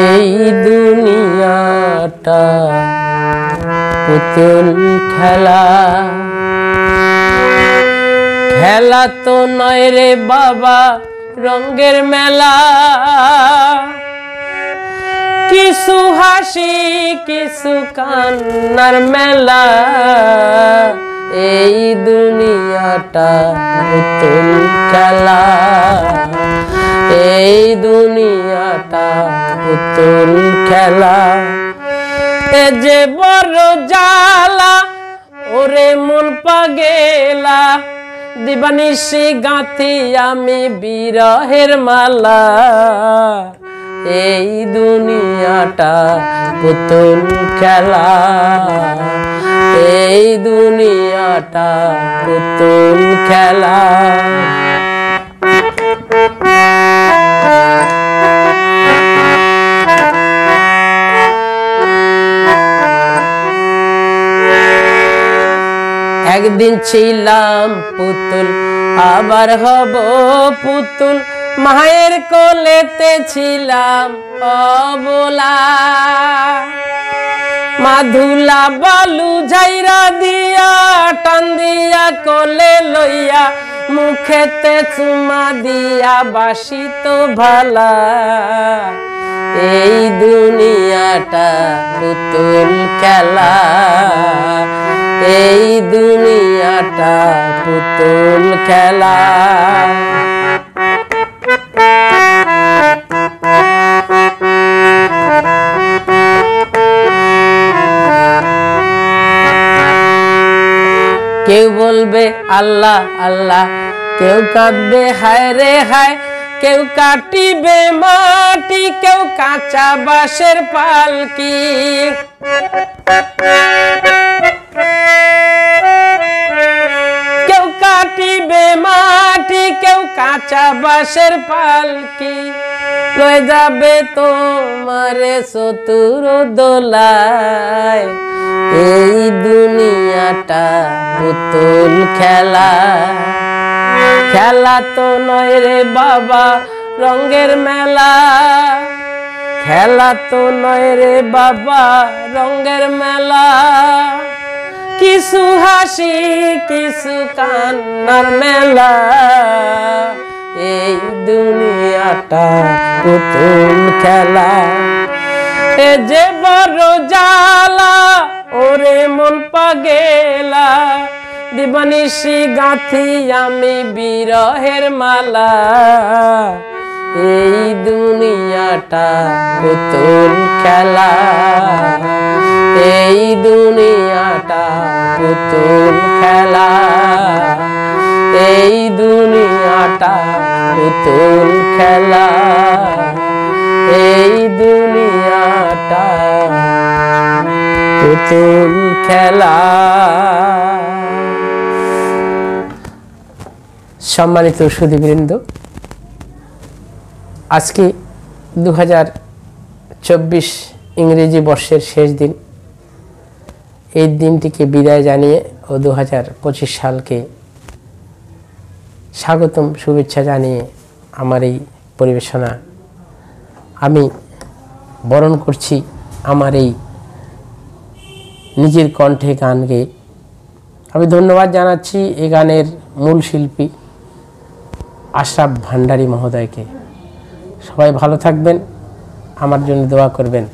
এই দুনিয়াটা পুতুল খেলা, খেলা তো নয় রে বাবা রঙের মেলা। কিছু হাসি কিছু কান্নার মেলা, এই দুনিয়াটা পুতুল খেলা, এই দুনিয়াটা পুতুল খেলা। এ যে বড় জ্বালা ওরে মন পাগেলা, দিবানিশি গাঁথি আমি বিরহের মালা। এই দুনিয়াটা পুতুল খেলা, এই দুনিয়াটা পুতুল খেলা। একদিন ছিলাম পুতুল আবার হব পুতুল, মায়ের কোলেতে ছিলাম অবলা। মাধুলা বালু ঝাইরা দিয়া টান দিয়া কোলে লইয়া, মুখেতে চুমা দিয়া বাসিত ভালা। এই দুনিয়াটা পুতুল খেলা, এই দুনিয়াটা পুতুল খেলা। কেউ বলবে আল্লাহ আল্লাহ, কেউ কাঁদবে হায় রে হায়, কেউ কাটিবে মাটি, কেউ কাঁচা বাঁশের পালকি। কেউ কাটিবে মাটি, কেউ কাঁচা বাঁশের পালকি। লয়ে যাবে তোমারে চতুর দোলায়, এই দুনিয়াটা পুতুল খেলা, খেলা তো নয় রে বাবা রঙের মেলা, খেলা তো নয় রে বাবা রঙের মেলা। কিছু হাসি কিছু কান্নার মেলা, এই দুনিয়াটা পুতুল খেলা। এ যে বড় জ্বালা ওরে মন পাগেলা, দিবানিশি গাঁথি আমি বিরহের মালা। এই দুনিয়াটা পুতুল খেলা, এই দুনিয়াটা পুতুল খেলা, এই দুনিয়াটা পুতুল খেলা, এই দুনিয়াটা পুতুল খেলা। সম্মানিত সুধীবৃন্দ, আজকে 2024 ইংরেজি বর্ষের শেষ দিন। এই দিনটিকে বিদায় জানিয়ে ও 2025 সালকে স্বাগতম শুভেচ্ছা জানিয়ে আমার এই পরিবেশনা আমি বরণ করছি আমার এই নিজের কণ্ঠে গান গেয়ে। আমি ধন্যবাদ জানাচ্ছি এই গানের মূল শিল্পী আশরাফ ভান্ডারী মহোদয়কে। সবাই ভালো থাকবেন, আমার জন্য দোয়া করবেন।